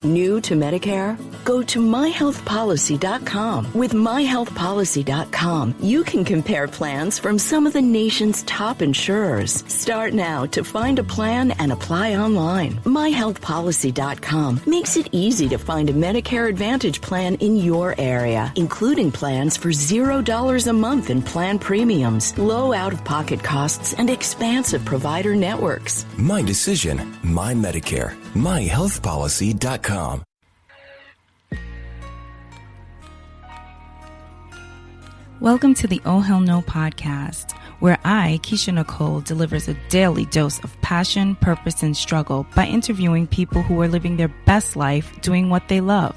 New to Medicare? Go to myhealthpolicy.com. With myhealthpolicy.com, you can compare plans from some of the nation's top insurers. Start now to find a plan and apply online. myhealthpolicy.com makes it easy to find a Medicare Advantage plan in your area, including plans for $0 a month in plan premiums, low out-of-pocket costs, and expansive provider networks. My decision, my Medicare. myhealthpolicy.com. Welcome to the Oh Hell No podcast, where I, Keisha Nicole, delivers a daily dose of passion, purpose, and struggle by interviewing people who are living their best life doing what they love.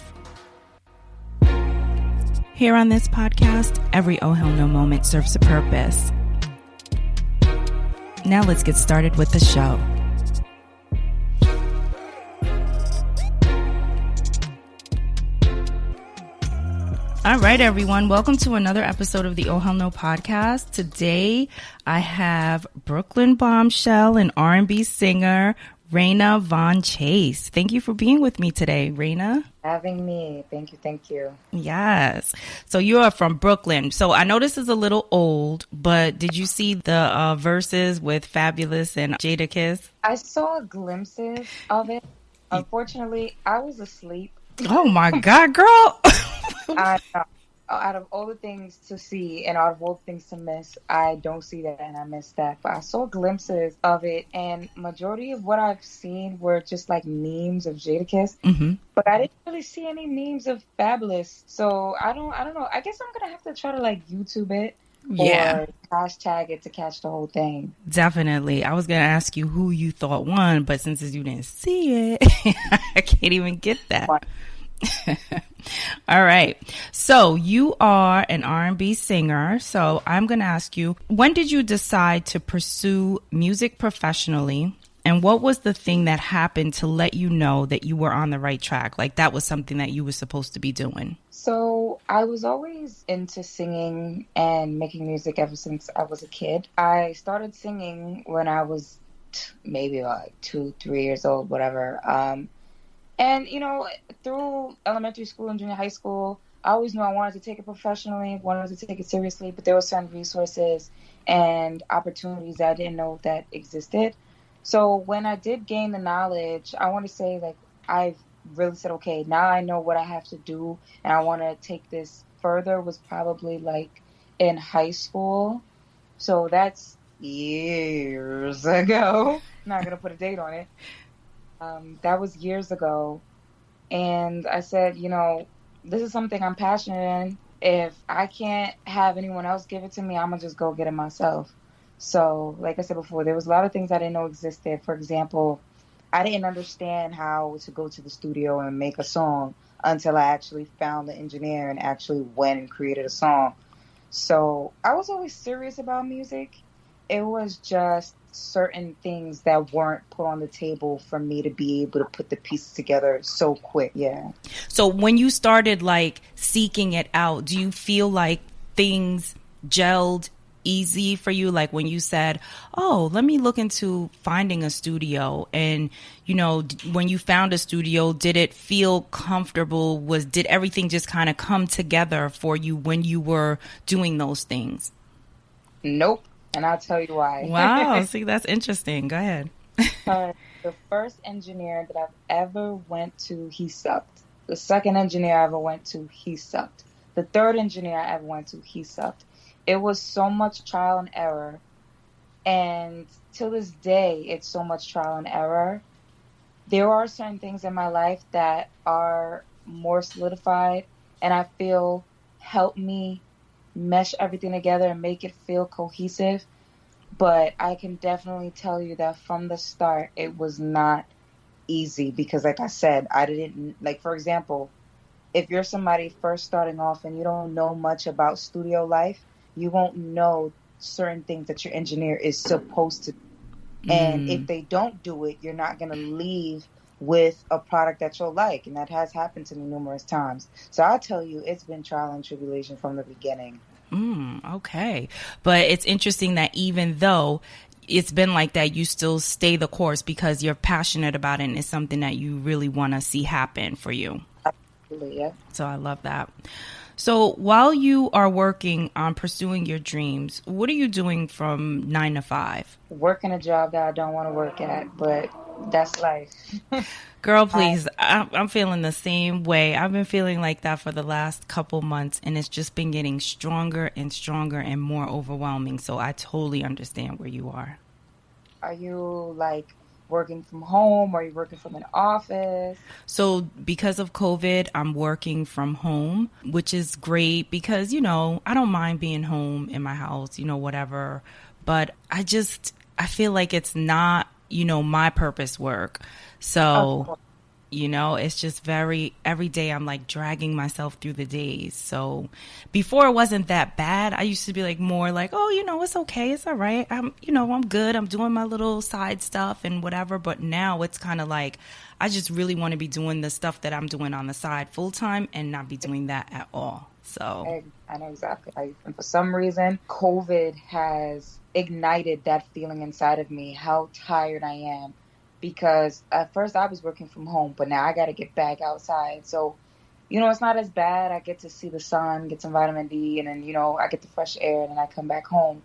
Here on this podcast, every Oh Hell No moment serves a purpose. Now let's get started with the show. All right, everyone. Welcome to another episode of the Oh Hell No podcast. Today, I have Brooklyn bombshell and R&B singer, Reyna Von Chase. Thank you for being with me today, Reyna. Having me. Thank you. Yes. So you are from Brooklyn. So I know this is a little old, but did you see the verses with Fabulous and Jadakiss? I saw glimpses of it. Unfortunately, I was asleep. Oh my God, girl. Out of all the things to see and out of all the things to miss, I don't see that and I missed that. But I saw glimpses of it, and majority of what I've seen were just like memes of Jadakiss. Mm-hmm. But I didn't really see any memes of Fabulous. So I don't know. I guess I'm gonna have to try to like YouTube it. Yeah. Or hashtag it to catch the whole thing. Definitely. I was going to ask you who you thought won, but since you didn't see it, I can't even get that. All right. So you are an R&B singer. So I'm going to ask you, when did you decide to pursue music professionally? And what was the thing that happened to let you know that you were on the right track? Like that was something that you were supposed to be doing. So I was always into singing and making music ever since I was a kid. I started singing when I was maybe like 2-3 years old, whatever. And, you know, through elementary school and junior high school, I always knew I wanted to take it professionally, wanted to take it seriously, but there were certain resources and opportunities that I didn't know that existed. So when I did gain the knowledge, I want to say like I've really said, okay, now I know what I have to do and I want to take this further was probably like in high school. So that's years ago. I'm not going to put a date on it. That was years ago. And I said, you know, this is something I'm passionate in. If I can't have anyone else give it to me, I'm going to just go get it myself. So, like I said before, there was a lot of things I didn't know existed. For example, I didn't understand how to go to the studio and make a song until I actually found the engineer and actually went and created a song. So I was always serious about music. It was just certain things that weren't put on the table for me to be able to put the pieces together so quick. Yeah. So when you started like seeking it out, do you feel like things gelled easy for you? Like when you said, oh, let me look into finding a studio, and you know, when you found a studio, did it feel comfortable? Did everything just kind of come together for you when you were doing those things? Nope. And I'll tell you why. Wow. See, that's interesting. Go ahead. The first engineer that I've ever went to, he sucked. The second engineer I ever went to, he sucked. The third engineer I ever went to, he sucked. It was so much trial and error. And to this day, it's so much trial and error. There are certain things in my life that are more solidified and I feel help me mesh everything together and make it feel cohesive. But I can definitely tell you that from the start, it was not easy because, like I said, I didn't, like, for example, if you're somebody first starting off and you don't know much about studio life, you won't know certain things that your engineer is supposed to do. And if they don't do it, you're not going to leave with a product that you'll like. And that has happened to me numerous times. So I'll tell you, it's been trial and tribulation from the beginning. Okay. But it's interesting that even though it's been like that, you still stay the course because you're passionate about it and it's something that you really want to see happen for you. Absolutely, yeah. So I love that. So while you are working on pursuing your dreams, what are you doing from 9 to 5? Working a job that I don't want to work at, but that's life. Girl, please, I'm feeling the same way. I've been feeling like that for the last couple months, and it's just been getting stronger and stronger and more overwhelming. So I totally understand where you are. Are you like working from home? Or are you working from an office? So because of COVID, I'm working from home, which is great because, you know, I don't mind being home in my house, you know, whatever. But I feel like it's not, you know, my purpose work. So, you know, it's just every day I'm like dragging myself through the days. So before it wasn't that bad. I used to be like more like, oh, you know, it's okay. It's all right. I'm good. I'm doing my little side stuff and whatever. But now it's kind of like, I just really want to be doing the stuff that I'm doing on the side full time and not be doing that at all. So I know exactly. And for some reason, COVID has ignited that feeling inside of me, how tired I am. Because at first I was working from home, but now I got to get back outside. So, you know, it's not as bad. I get to see the sun, get some vitamin D, and then, you know, I get the fresh air and then I come back home.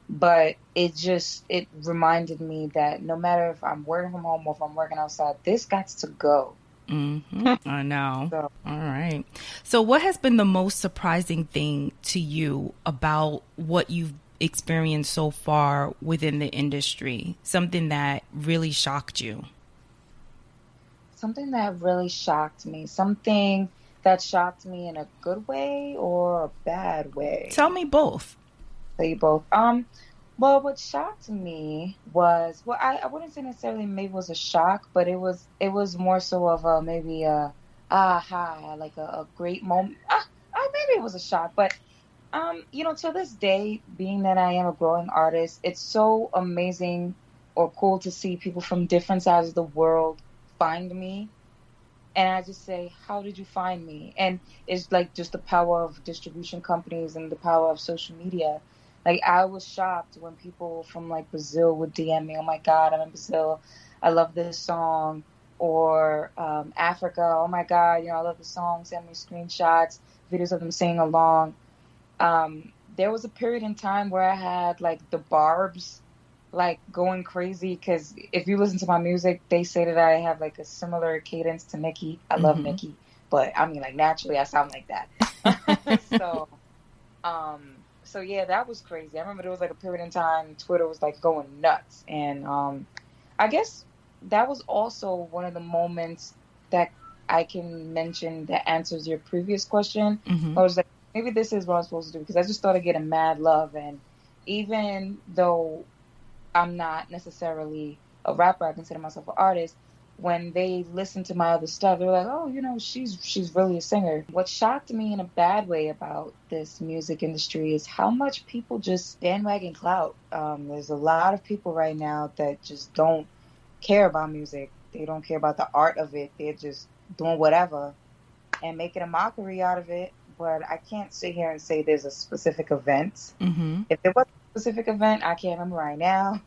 But it reminded me that no matter if I'm working from home or if I'm working outside, this got to go. Mm-hmm. I know. So, all right. So what has been the most surprising thing to you about what you've experienced so far within the industry? Something that really shocked you? Something that really shocked me. Something that shocked me in a good way or a bad way? Tell me both. Tell you both. Well, what shocked me was, well, I wouldn't say necessarily maybe it was a shock, but it was more so of a maybe a aha, like a great moment. Maybe it was a shock, but you know, to this day, being that I am a growing artist, it's so amazing or cool to see people from different sides of the world find me. And I just say, how did you find me? And it's like just the power of distribution companies and the power of social media. Like, I was shocked when people from like Brazil would DM me, oh my God, I'm in Brazil. I love this song. Or Africa, oh my God, you know, I love the song. Send me screenshots, videos of them singing along. There was a period in time where I had like the Barbs like going crazy because if you listen to my music, they say that I have like a similar cadence to Nicki. I love Nicki, but I mean, like, naturally I sound like that. So yeah, that was crazy. I remember there was like a period in time Twitter was like going nuts, and I guess that was also one of the moments that I can mention that answers your previous question. I was like, maybe this is what I'm supposed to do, because I just started getting mad love. And even though I'm not necessarily a rapper, I consider myself an artist, when they listen to my other stuff, they're like, oh, you know, she's really a singer. What shocked me in a bad way about this music industry is how much people just bandwagon clout. There's a lot of people right now that just don't care about music. They don't care about the art of it. They're just doing whatever and making a mockery out of it. But I can't sit here and say there's a specific event. If there was a specific event, I can't remember right now.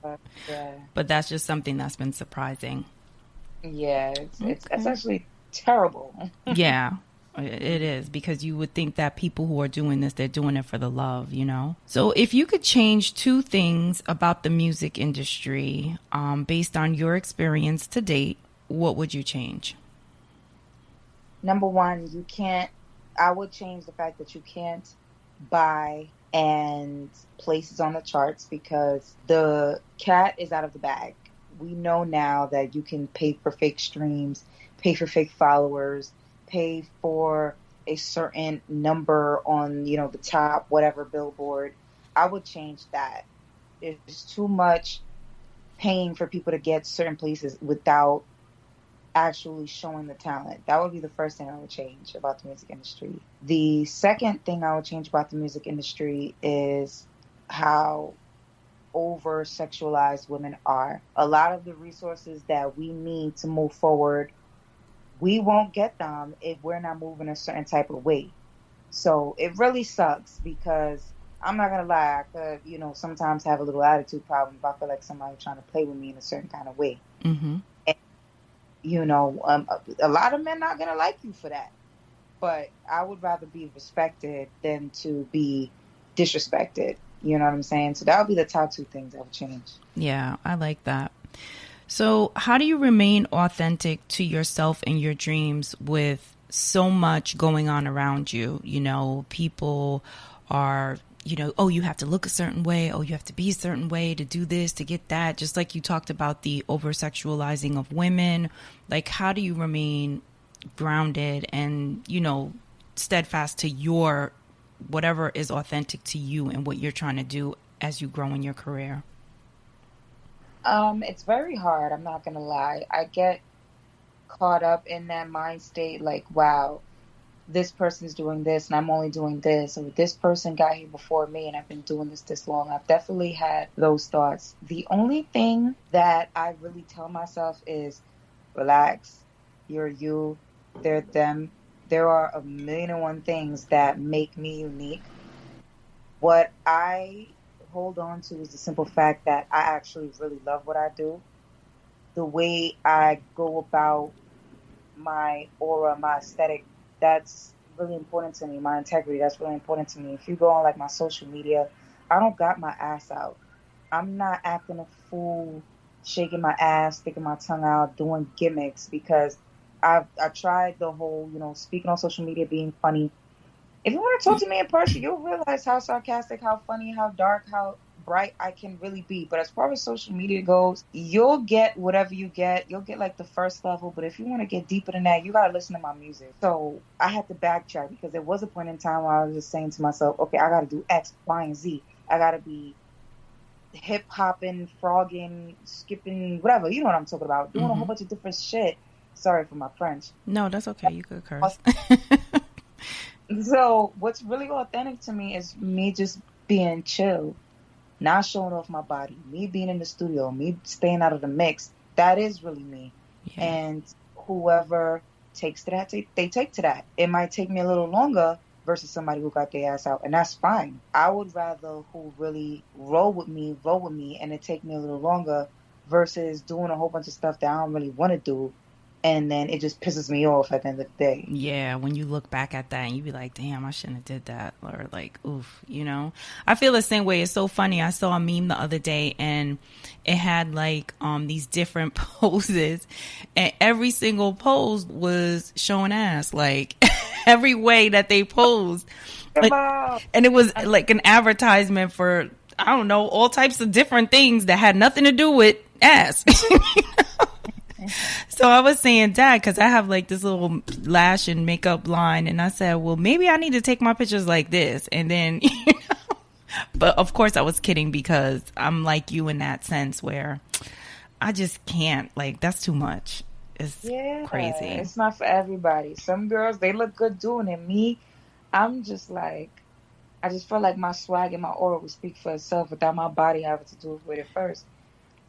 But, yeah. But that's just something that's been surprising. Yeah, it's actually terrible. Yeah, it is, because you would think that people who are doing this, they're doing it for the love, you know? So if you could change 2 things about the music industry based on your experience to date, what would you change? Number one, I would change the fact that you can't buy and places on the charts, because the cat is out of the bag. We know now that you can pay for fake streams, pay for fake followers, pay for a certain number on, you know, the top, whatever billboard. I would change that. It's too much paying for people to get certain places without actually showing the talent. That would be the first thing I would change about the music industry. The second thing I would change about the music industry is how over sexualized women are. A lot of the resources that we need to move forward, we won't get them if we're not moving a certain type of way. So it really sucks, because I'm not gonna lie, I could, sometimes have a little attitude problem if I feel like somebody trying to play with me in a certain kind of way. Mm-hmm. And, a lot of men not gonna like you for that. But I would rather be respected than to be disrespected. You know what I'm saying? So that would be the top two things I would change. Yeah, I like that. So how do you remain authentic to yourself and your dreams with so much going on around you? People are, oh, you have to look a certain way. Oh, you have to be a certain way to do this, to get that. Just like you talked about the over-sexualizing of women. Like, how do you remain grounded and, steadfast to your whatever is authentic to you and what you're trying to do as you grow in your career? It's very hard. I'm not gonna lie. I get caught up in that mind state, like, wow, this person's doing this and I'm only doing this, or this person got here before me and I've been doing this long. I've definitely had those thoughts. The only thing that I really tell myself is relax. You're you, they're them. There are a million and one things that make me unique. What I hold on to is the simple fact that I actually really love what I do. The way I go about my aura, my aesthetic, that's really important to me. My integrity, that's really important to me. If you go on like my social media, I don't got my ass out. I'm not acting a fool, shaking my ass, sticking my tongue out, doing gimmicks, because I tried the whole, speaking on social media, being funny. If you want to talk to me in person, you'll realize how sarcastic, how funny, how dark, how bright I can really be. But as far as social media goes, you'll get whatever you get. You'll get like the first level. But if you want to get deeper than that, you got to listen to my music. So I had to backtrack, because there was a point in time where I was just saying to myself, okay, I got to do X, Y, and Z. I got to be hip hopping, frogging, skipping, whatever. You know what I'm talking about. Doing a whole bunch of different shit. Sorry for my French. No, that's okay. You could curse. So what's really authentic to me is me just being chill, not showing off my body, me being in the studio, me staying out of the mix. That is really me. Yeah. And whoever takes to that, they take to that. It might take me a little longer versus somebody who got their ass out, and that's fine. I would rather who really roll with me, and it take me a little longer versus doing a whole bunch of stuff that I don't really want to do. And then it just pisses me off at the end of the day. Yeah, when you look back at that and you be like, damn, I shouldn't have did that. Or like, oof, I feel the same way. It's so funny. I saw a meme the other day and it had like these different poses. And every single pose was showing ass. Like every way that they posed. And it was like an advertisement for, I don't know, all types of different things that had nothing to do with ass. So I was saying, Dad, because I have like this little lash and makeup line, and I said, well, maybe I need to take my pictures like this. And then, but of course I was kidding, because I'm like you in that sense where I just can't, like, that's too much. It's crazy. It's not for everybody. Some girls, they look good doing it. Me, I'm just like, I just feel like my swag and my aura would speak for itself without my body having to do with it first.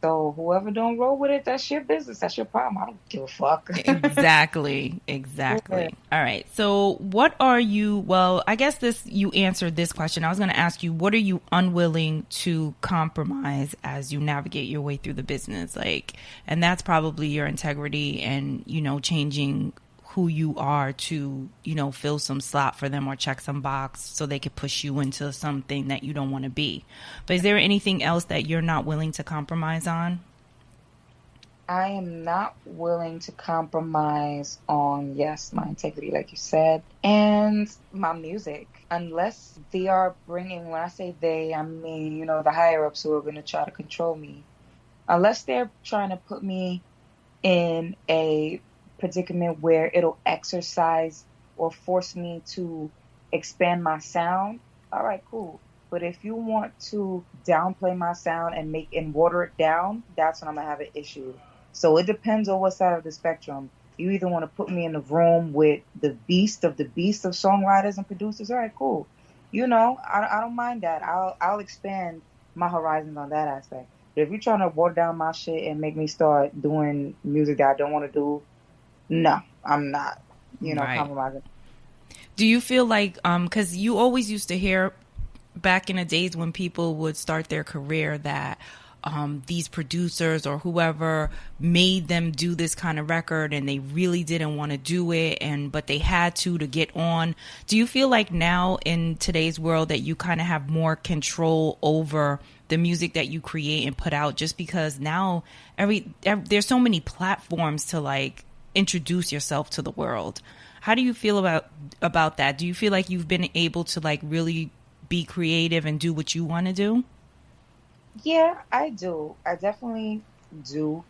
So whoever don't roll with it, that's your business. That's your problem. I don't give a fuck. Exactly. Yeah. All right. So what are you, well, I guess you answered this question. I was going to ask you, what are you unwilling to compromise as you navigate your way through the business? Like, and that's probably your integrity and, changing who you are to, fill some slot for them or check some box so they could push you into something that you don't want to be. But is there anything else that you're not willing to compromise on? I am not willing to compromise on, yes, my integrity, like you said, and my music. Unless they are bringing, when I say they, I mean, the higher ups who are going to try to control me. Unless they're trying to put me in a predicament where it'll exercise or force me to expand my sound, all right, cool. But if you want to downplay my sound and water it down, that's when I'm gonna have an issue. So it depends on what side of the spectrum. You either want to put me in the room with the beast of songwriters and producers, all right, cool. I don't mind that. I'll expand my horizons on that aspect. But if you're trying to water down my shit and make me start doing music that I don't want to do, no, I'm not, right. compromising. Do you feel like, because you always used to hear back in the days when people would start their career that these producers or whoever made them do this kind of record and they really didn't want to do it, but they had to get on. Do you feel like now in today's world that you kind of have more control over the music that you create and put out, just because now there's so many platforms to like introduce yourself to the world? How do you feel about that? Do you feel like you've been able to like really be creative and do what you want to do? Yeah, I do. I definitely do.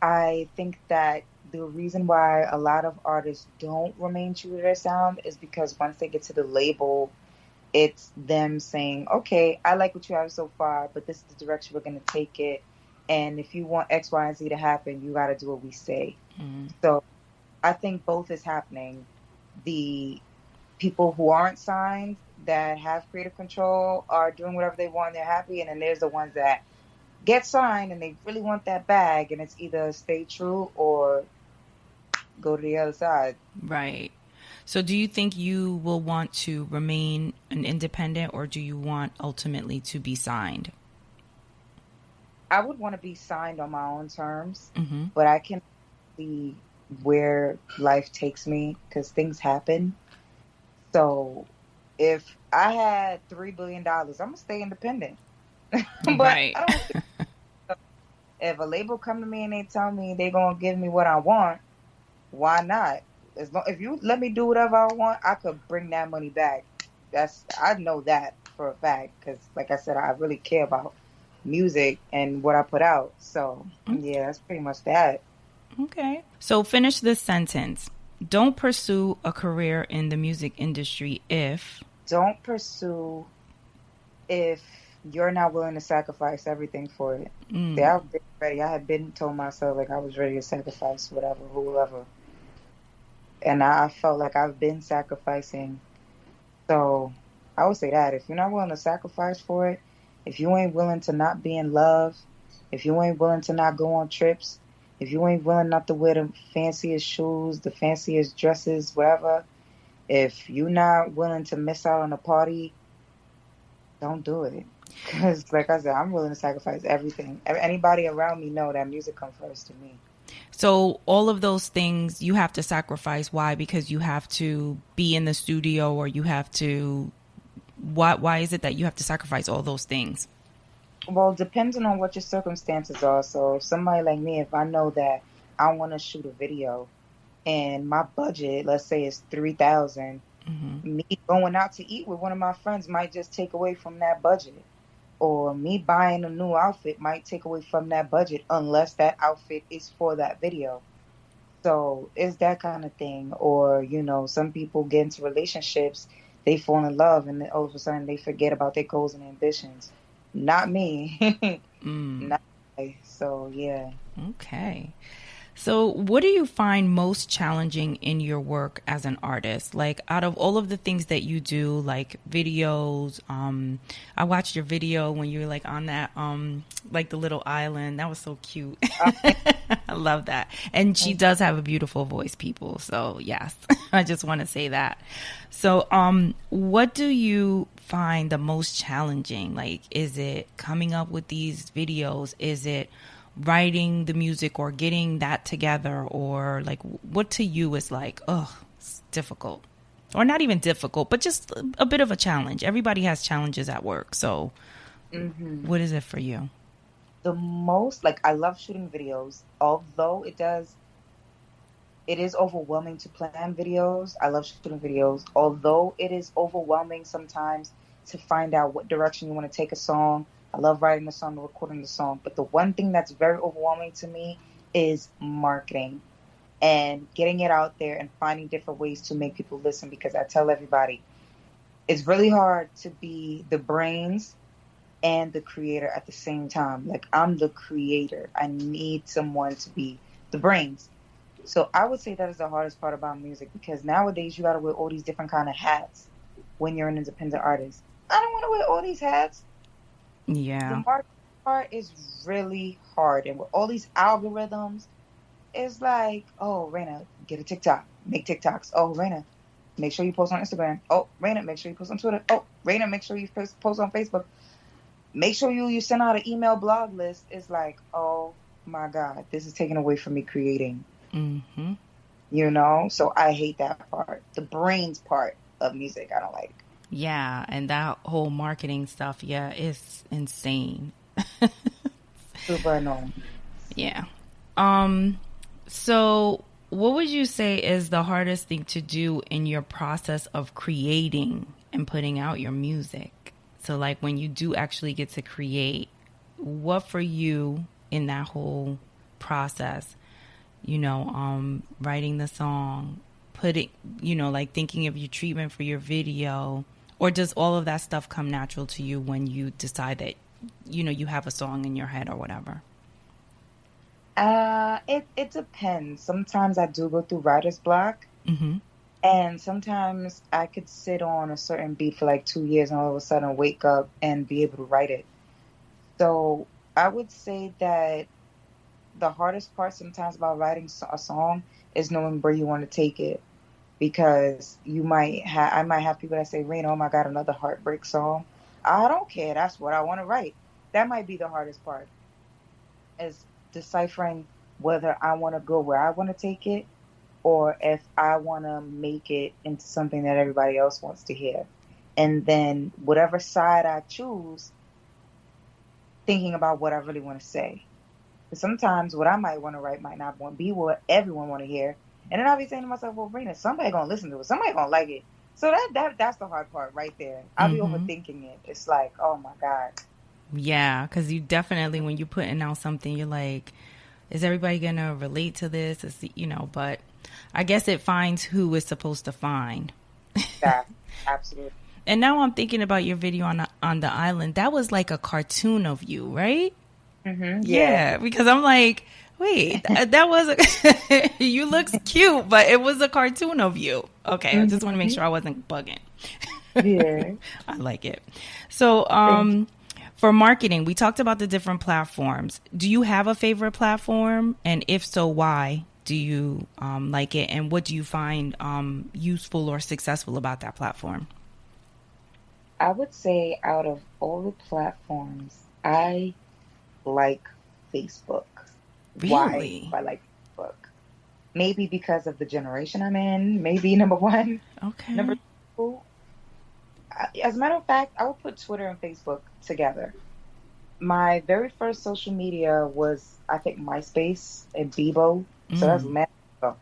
I think that the reason why a lot of artists don't remain true to their sound is because once they get to the label, it's them saying, okay, I like what you have so far, but this is the direction we're going to take it. And if you want X, Y, and Z to happen, you got to do what we say. Mm-hmm. So I think both is happening. The people who aren't signed that have creative control are doing whatever they want and they're happy. And then there's the ones that get signed and they really want that bag, and it's either stay true or go to the other side. Right. So do you think you will want to remain an independent, or do you want ultimately to be signed? I would want to be signed on my own terms, mm-hmm. but I can see where life takes me because things happen. So if I had $3 billion, I'm going to stay independent. But right. I don't if a label come to me and they tell me they're going to give me what I want, why not? If you let me do whatever I want, I could bring that money back. I know that for a fact because, like I said, I really care about music and what I put out. So, yeah, that's pretty much that. Okay. So finish this sentence. Don't pursue a career in the music industry if... Don't pursue if you're not willing to sacrifice everything for it. See, I've been ready. I had been told myself like I was ready to sacrifice whatever, whoever. And I felt like I've been sacrificing. So I would say that if you're not willing to sacrifice for it, if you ain't willing to not be in love, if you ain't willing to not go on trips, if you ain't willing not to wear the fanciest shoes, the fanciest dresses, whatever, if you're not willing to miss out on a party, don't do it. Because, like I said, I'm willing to sacrifice everything. Anybody around me know that music comes first to me. So all of those things you have to sacrifice. Why? Because you have to be in the studio, or you have to... Why is it that you have to sacrifice all those things? Well, depending on what your circumstances are. So if somebody like me, if I know that I want to shoot a video and my budget, let's say, is $3,000, mm-hmm. me going out to eat with one of my friends might just take away from that budget. Or me buying a new outfit might take away from that budget unless that outfit is for that video. So it's that kind of thing. Or, some people get into relationships, they fall in love, and then all of a sudden they forget about their goals and ambitions. Not me. Not me. So, yeah. Okay. So what do you find most challenging in your work as an artist? Like, out of all of the things that you do, like videos, I watched your video when you were like on that, like the little island. That was so cute. I love that. And she does have a beautiful voice, people. So yes, I just want to say that. So, what do you find the most challenging? Like, is it coming up with these videos? Is it writing the music or getting that together? Or like, what to you is like, it's difficult? Or not even difficult, but just a bit of a challenge. Everybody has challenges at work. So what is it for you? The most, like, I love shooting videos, although it is overwhelming to plan videos. I love shooting videos, although it is overwhelming sometimes to find out what direction you want to take a song. I love writing the song and recording the song. But the one thing that's very overwhelming to me is marketing and getting it out there and finding different ways to make people listen. Because I tell everybody, it's really hard to be the brains and the creator at the same time. Like, I'm the creator. I need someone to be the brains. So I would say that is the hardest part about music, because nowadays you got to wear all these different kind of hats when you're an independent artist. I don't want to wear all these hats. Yeah. The marketing part is really hard. And with all these algorithms, it's like, oh, Reyna, get a TikTok. Make TikToks. Oh, Reyna, make sure you post on Instagram. Oh, Reyna, make sure you post on Twitter. Oh, Reyna, make sure you post on Facebook. Make sure you send out an email blog list. It's like, oh my God, this is taken away from me creating. Mm-hmm. You know? So I hate that part. The brains part of music, I don't like. Yeah, and that whole marketing stuff, yeah, it's insane. Super annoying. Yeah. So what would you say is the hardest thing to do in your process of creating and putting out your music? So like when you do actually get to create, what for you in that whole process, you know, writing the song, putting, you know, like thinking of your treatment for your video, or does all of that stuff come natural to you when you decide that, you know, you have a song in your head or whatever? It depends. Sometimes I do go through writer's block. Mm-hmm. And sometimes I could sit on a certain beat for like 2 years and all of a sudden wake up and be able to write it. So I would say that the hardest part sometimes about writing a song is knowing where you want to take it. Because I might have people that say, Reyna, oh my God, another heartbreak song. I don't care. That's what I want to write. That might be the hardest part, is deciphering whether I want to go where I want to take it, or if I want to make it into something that everybody else wants to hear. And then whatever side I choose, thinking about what I really want to say. Because sometimes what I might want to write might not be what everyone want to hear. And then I'll be saying to myself, well, Reyna, somebody going to listen to it. Somebody going to like it. So that's the hard part right there. I'll be overthinking it. It's like, oh my God. Yeah, because you definitely, when you're putting out something, you're like, is everybody going to relate to this? You know, but I guess it finds who it's supposed to find. Yeah, absolutely. And now I'm thinking about your video on the island. That was like a cartoon of you, right? Mm-hmm. Yeah, because I'm like, wait, that was you look cute, but it was a cartoon of you. Okay, I just want to make sure I wasn't bugging. Yeah. I like it. So, for marketing, we talked about the different platforms. Do you have a favorite platform? And if so, why do you like it? And what do you find useful or successful about that platform? I would say out of all the platforms, I like Facebook. Really? Why I like Facebook? Maybe because of the generation I'm in. Maybe number one. Okay. Number two, as a matter of fact, I would put Twitter and Facebook together. My very first social media was, I think, MySpace and Bebo. So that's mad.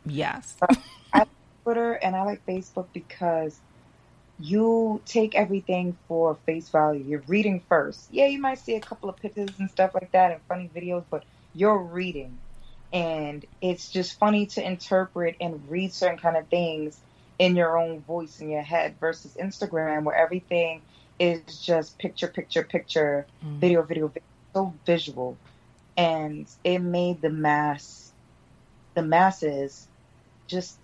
Yes. I like Twitter and I like Facebook because you take everything for face value. You're reading first. Yeah, you might see a couple of pictures and stuff like that and funny videos, but you're reading. And it's just funny to interpret and read certain kind of things in your own voice in your head versus Instagram, where everything is just picture, video, so visual. And it made the masses just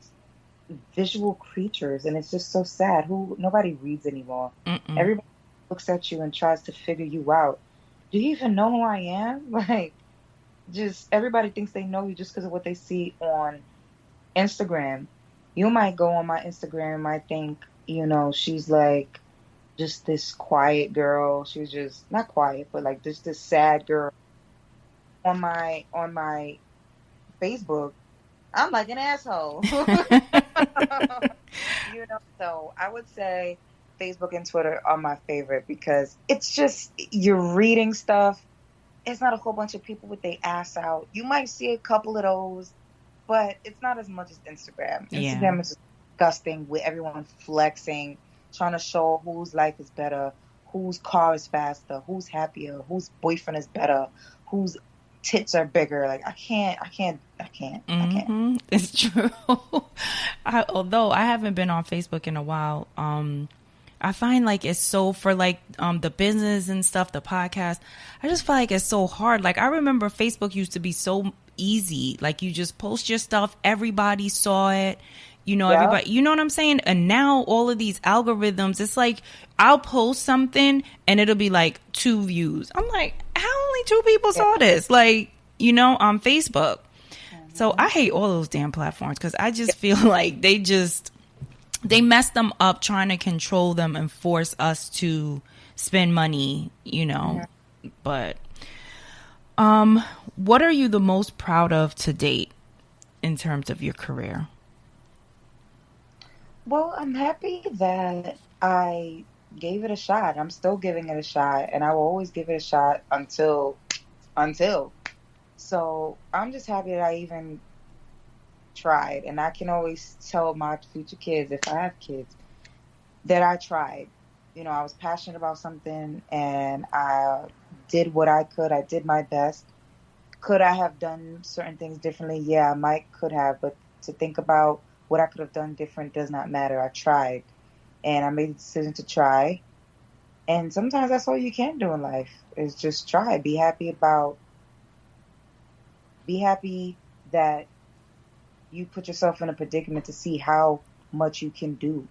visual creatures, and it's just so sad. Nobody reads anymore. Everybody looks at you and tries to figure you out. Do you even know who I am? Like, just everybody thinks they know you just because of what they see on Instagram. You might go on my Instagram and might think, you know, she's like just this quiet girl. She's just not quiet, but like just this sad girl. On my Facebook, I'm like an asshole. You know, so I would say Facebook and Twitter are my favorite because it's just, you're reading stuff. It's not a whole bunch of people with their ass out. You might see a couple of those, but it's not as much as Instagram. Instagram is disgusting with everyone flexing, trying to show whose life is better, whose car is faster, who's happier, whose boyfriend is better, whose tits are bigger. Like, I can't. It's true. Although I haven't been on Facebook in a while, I find like it's so, for like the business and stuff, the podcast, I just feel like it's so hard. Like, I remember Facebook used to be so easy. Like, you just post your stuff, everybody saw it, you know, everybody, you know what I'm saying? And now all of these algorithms, it's like I'll post something and it'll be like 2 views. I'm like, how only 2 people saw this? Like, you know, on Facebook. So I hate all those damn platforms because I just feel like they just, they mess them up trying to control them and force us to spend money, But what are you the most proud of to date in terms of your career? Well, I'm happy that I gave it a shot. I'm still giving it a shot, and I will always give it a shot until. So I'm just happy that I even tried, and I can always tell my future kids, if I have kids, that I tried. I was passionate about something, and I did what I could. I did my best. Could I have done certain things differently? Yeah, I could have, but to think about what I could have done different does not matter. I tried, and I made the decision to try. And sometimes that's all you can do in life is just try. Be happy that you put yourself in a predicament to see how much you can do,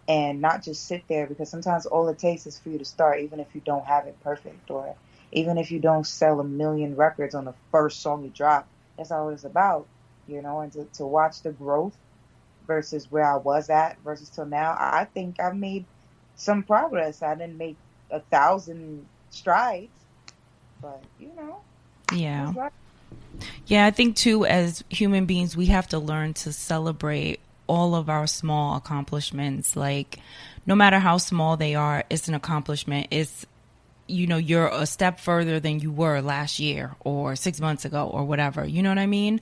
and not just sit there, because sometimes all it takes is for you to start, even if you don't have it perfect, or even if you don't sell 1 million records on the first song you drop. That's all it's about, and to watch the growth versus where I was at versus till now. I think I've made some progress. I didn't make 1,000 strides, but Yeah. Yeah, I think too, as human beings, we have to learn to celebrate all of our small accomplishments. Like, no matter how small they are, it's an accomplishment. It's, you're a step further than you were last year or 6 months ago or whatever. You know what I mean?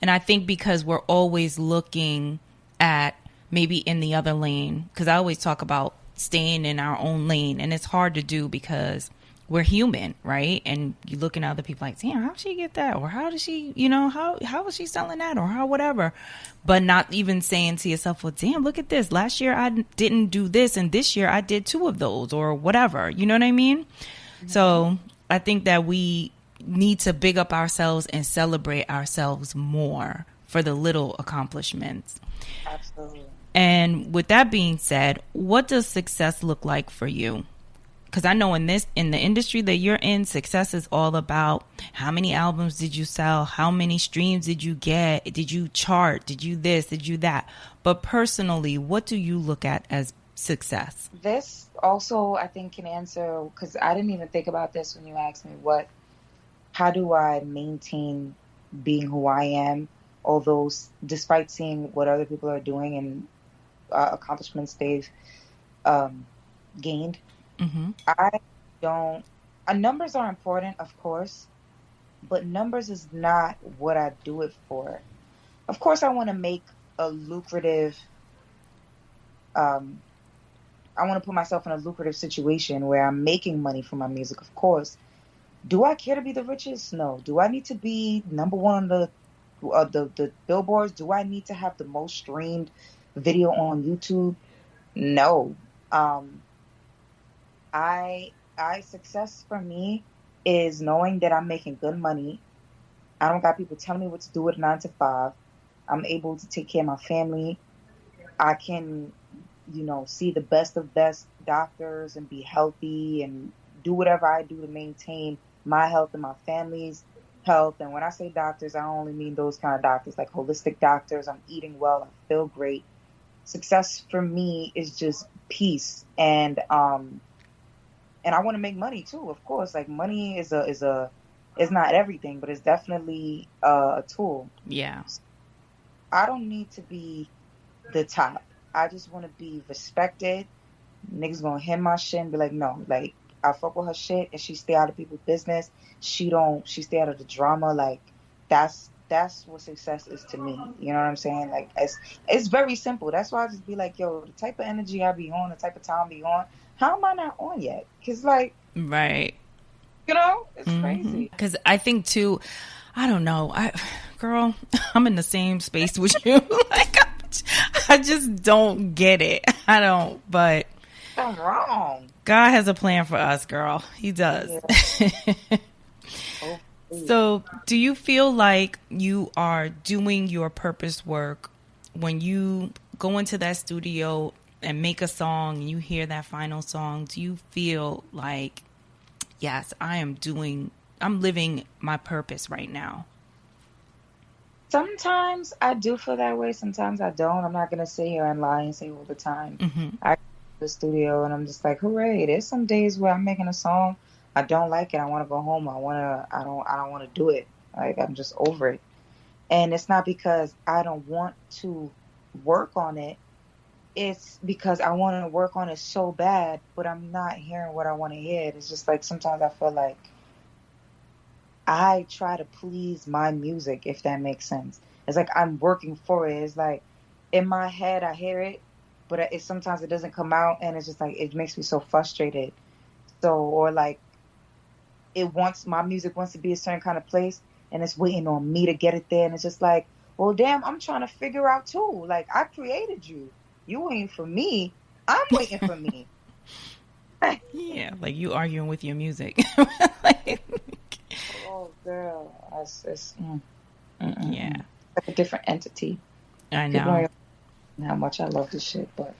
And I think because we're always looking at maybe in the other lane, because I always talk about staying in our own lane, and it's hard to do because we're human, right? And you looking at other people like, damn, how did she get that? Or how did she, how was she selling that? Or how, whatever. But not even saying to yourself, well, damn, look at this. Last year I didn't do this, and this year I did 2 of those, or whatever. You know what I mean? Mm-hmm. So I think that we need to big up ourselves and celebrate ourselves more for the little accomplishments. Absolutely. And with that being said, what does success look like for you? Because I know in the industry that you're in, success is all about how many albums did you sell? How many streams did you get? Did you chart? Did you this? Did you that? But personally, what do you look at as success? This also, I think, can answer, because I didn't even think about this when you asked me how do I maintain being who I am, although despite seeing what other people are doing and accomplishments they've gained. Mm-hmm. Numbers are important, of course, but numbers is not what I do it for. Of course, I want to make a lucrative, I want to put myself in a lucrative situation where I'm making money from my music, of course. Do I care to be the richest? No. Do I need to be number one on the billboards? Do I need to have the most streamed video on YouTube? No. Success for me is knowing that I'm making good money. I don't got people telling me what to do with 9 to 5. I'm able to take care of my family. I can, see the best of best doctors and be healthy and do whatever I do to maintain my health and my family's health. And when I say doctors, I only mean those kind of doctors, like holistic doctors. I'm eating well. I feel great. Success for me is just peace. And I want to make money too, of course. Like, money is not everything, but it's definitely a tool. Yeah. I don't need to be the top. I just want to be respected. Niggas gonna hit my shit and be like, no, like, I fuck with her shit and she stay out of people's business. She stay out of the drama. Like, that's what success is to me. You know what I'm saying? Like, it's very simple. That's why I just be like, yo, the type of energy I be on, the type of time I be on, how am I not on yet? Because, like, right. It's crazy. Because I think too, I don't know, girl, I'm in the same space with you. Like, I just don't get it. I don't, but I'm wrong. God has a plan for us, girl. He does. Yeah. So do you feel like you are doing your purpose work when you go into that studio and make a song and you hear that final song? Do you feel like, yes, I'm living my purpose right now? Sometimes I do feel that way. Sometimes I don't. I'm not gonna sit here and lie and say all the time. I go to the studio and I'm just like, hooray! There's some days where I'm making a song, I don't like it. I want to go home. I don't want to do it. Like I'm just over it. And it's not because I don't want to work on it. It's because I want to work on it so bad, but I'm not hearing what I want to hear. It's just like sometimes I feel like I try to please my music, if that makes sense. It's like I'm working for it. It's like in my head, I hear it, but sometimes it doesn't come out, and it's just like it makes me so frustrated. So, or like my music wants to be a certain kind of place, and it's waiting on me to get it there, and it's just like, well, damn, I'm trying to figure out too. Like I created you, you waiting for me, I'm waiting for me. Yeah, like you arguing with your music. Oh, girl, it's yeah, like a different entity. I know how much I love this shit, but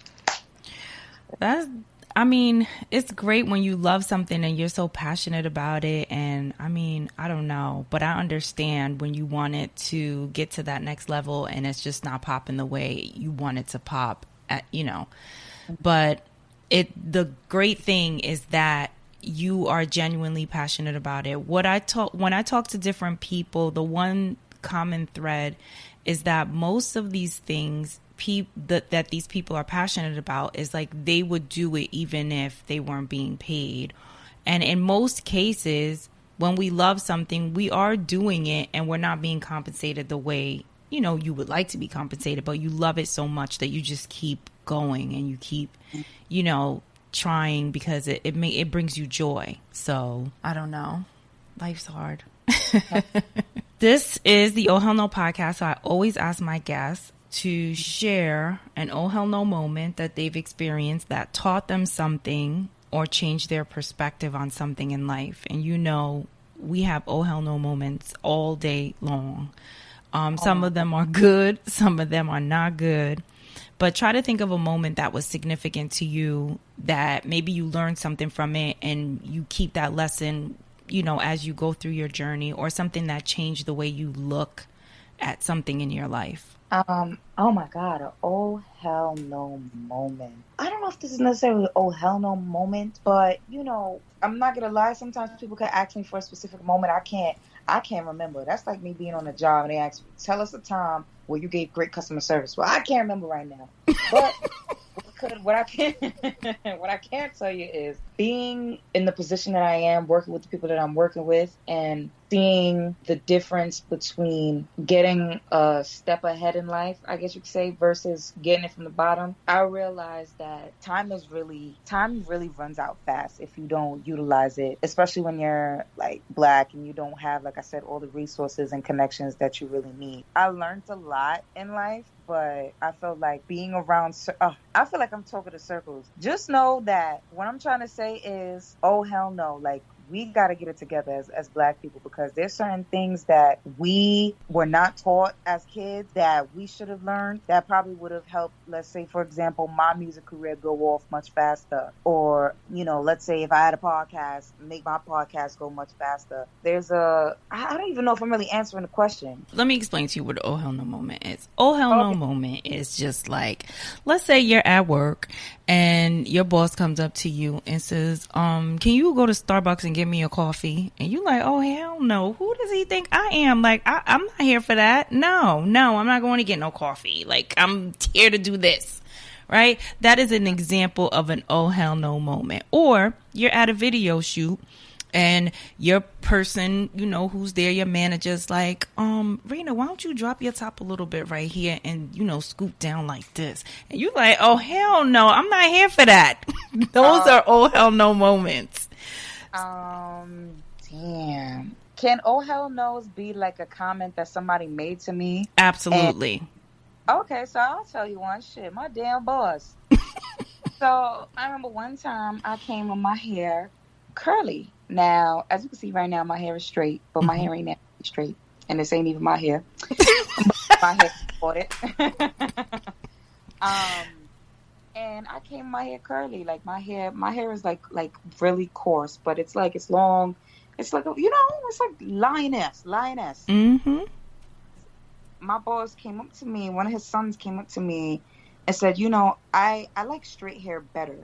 I mean, it's great when you love something and you're so passionate about it. And I mean, I don't know, but I understand when you want it to get to that next level and it's just not popping the way you want it to pop, but the great thing is that you are genuinely passionate about it. When I talk to different people, the one common thread is that most of these things that these people are passionate about is like they would do it even if they weren't being paid. And in most cases, when we love something, we are doing it and we're not being compensated the way, you would like to be compensated, but you love it so much that you just keep going and you keep, trying because it brings you joy. So I don't know. Life's hard. This is the Oh Hell No podcast. So I always ask my guests to share an oh hell no moment that they've experienced that taught them something or changed their perspective on something in life. And we have oh hell no moments all day long. Some of them are good, some of them are not good. But try to think of a moment that was significant to you, that maybe you learned something from it and you keep that lesson, as you go through your journey, or something that changed the way you look at something in your life. Oh my God, an oh hell no moment. I don't know if this is necessarily an oh hell no moment, but I'm not gonna lie. Sometimes people can ask me for a specific moment. I can't remember. That's like me being on a job and they ask me, tell us a time where you gave great customer service. Well, I can't remember right now. But what I can tell you is being in the position that I am, working with the people that I'm working with, and seeing the difference between getting a step ahead in life, I guess you could say, versus getting it from the bottom. I realized that time really runs out fast if you don't utilize it, especially when you're like Black and you don't have, like I said, all the resources and connections that you really need. I learned a lot in life, but I felt like being around, I feel like I'm talking to circles. Just know that what I'm trying to say is, oh hell no, like we got to get it together as Black people, because there's certain things that we were not taught as kids that we should have learned that probably would have helped, let's say, for example, my music career go off much faster. Or, let's say if I had a podcast, make my podcast go much faster. I don't even know if I'm really answering the question. Let me explain to you what oh hell no moment is. Oh hell no moment is just like, let's say you're at work and your boss comes up to you and says, can you go to Starbucks and get me a coffee? And you like, oh hell no, who does he think I am? Like, I'm not here for that. No, I'm not going to get no coffee. Like, I'm here to do this, right? That is an example of an oh hell no moment. Or you're at a video shoot and your person, who's there, your manager's like, Reyna, why don't you drop your top a little bit right here and, scoop down like this? And you're like, oh hell no, I'm not here for that. Those are oh hell no moments. Damn. Can oh hell no's be like a comment that somebody made to me? Absolutely. Okay, so I'll tell you one. Shit, my damn boss. So I remember one time I came with my hair curly. Now, as you can see right now, my hair is straight, but my hair ain't that straight, and this ain't even my hair. My hair bought it. And I came my hair curly. Like my hair is like really coarse, but it's long. It's like it's like lioness. Mm-hmm. my boss came up to me, one of his sons came up to me and said, I like straight hair better.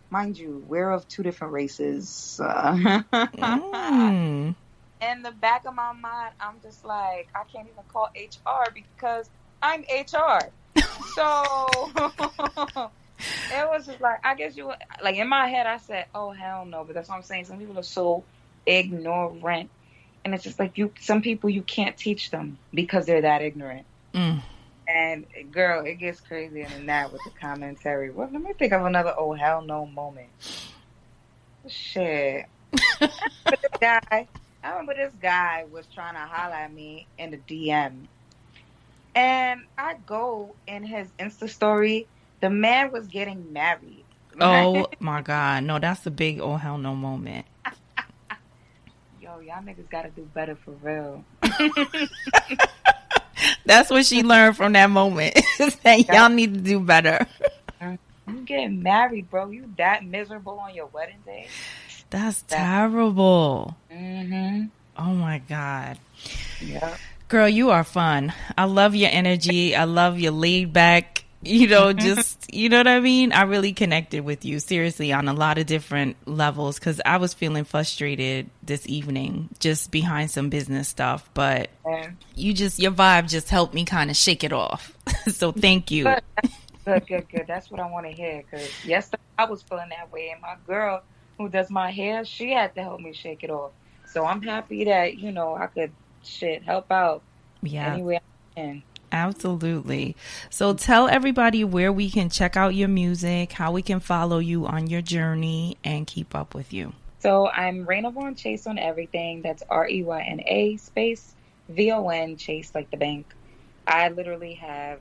Mind you, we're of two different races. Mm. In the back of my mind, I'm just like, I can't even call HR because I'm HR. So it was just like, I guess like in my head, I said, oh, hell no. But that's what I'm saying. Some people are so ignorant. And it's just like some people you can't teach them because they're that ignorant. Mm. And girl, it gets crazier than that with the commentary. Well, let me think of another oh hell no moment. Shit. I remember this guy was trying to holler at me in the DM. And I go in his Insta story. The man was getting married. Oh my God. No, that's a big oh hell no moment. Yo, y'all niggas gotta do better for real. That's what she learned from that moment. That y'all need to do better. You getting married, bro. You that miserable on your wedding day? That's terrible. Mm-hmm. Oh my God. Yeah. Girl, you are fun. I love your energy. I love your laid back, just, you know what I mean? I really connected with you, seriously, on a lot of different levels, because I was feeling frustrated this evening just behind some business stuff. But your vibe just helped me kind of shake it off. So thank you. Good. That's what I want to hear, because yesterday I was feeling that way, and my girl who does my hair, she had to help me shake it off. So I'm happy that, I could help out any way I can. Absolutely. So tell everybody where we can check out your music, how we can follow you on your journey and keep up with you. So I'm Reyna Von Chase on everything. That's REYNA space VON Chase like the bank. I literally have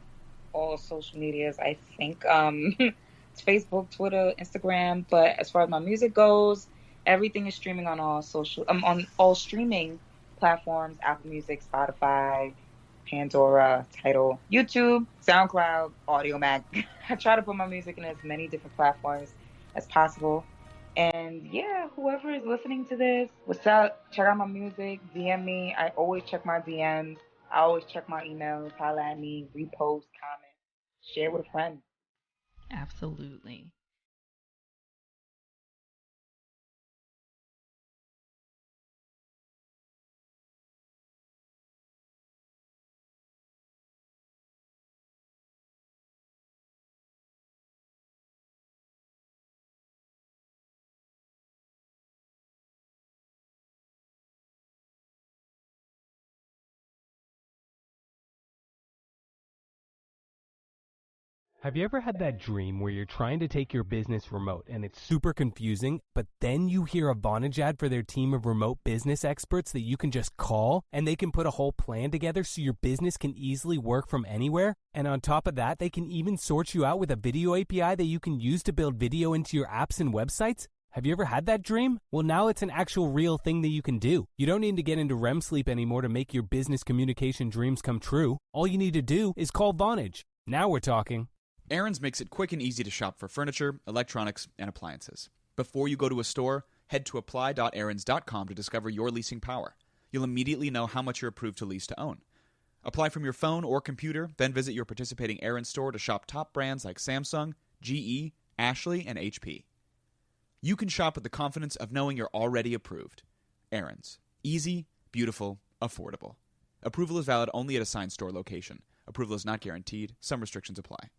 all social medias, I think. It's Facebook, Twitter, Instagram. But as far as my music goes, everything is streaming on on all streaming platforms: Apple Music, Spotify, Pandora, Tidal, YouTube, SoundCloud, Audio Mac. I try to put my music in as many different platforms as possible. And yeah, whoever is listening to this, what's up? Check out my music, DM me. I always check my DMs. I always check my emails, holla at me, repost, comment, share with a friend. Absolutely. Have you ever had that dream where you're trying to take your business remote and it's super confusing, but then you hear a Vonage ad for their team of remote business experts that you can just call and they can put a whole plan together so your business can easily work from anywhere? And on top of that, they can even sort you out with a video API that you can use to build video into your apps and websites? Have you ever had that dream? Well, now it's an actual real thing that you can do. You don't need to get into REM sleep anymore to make your business communication dreams come true. All you need to do is call Vonage. Now we're talking. Aaron's makes it quick and easy to shop for furniture, electronics, and appliances. Before you go to a store, head to apply.aarons.com to discover your leasing power. You'll immediately know how much you're approved to lease to own. Apply from your phone or computer, then visit your participating Aaron's store to shop top brands like Samsung, GE, Ashley, and HP. You can shop with the confidence of knowing you're already approved. Aaron's. Easy, beautiful, affordable. Approval is valid only at a signed store location. Approval is not guaranteed. Some restrictions apply.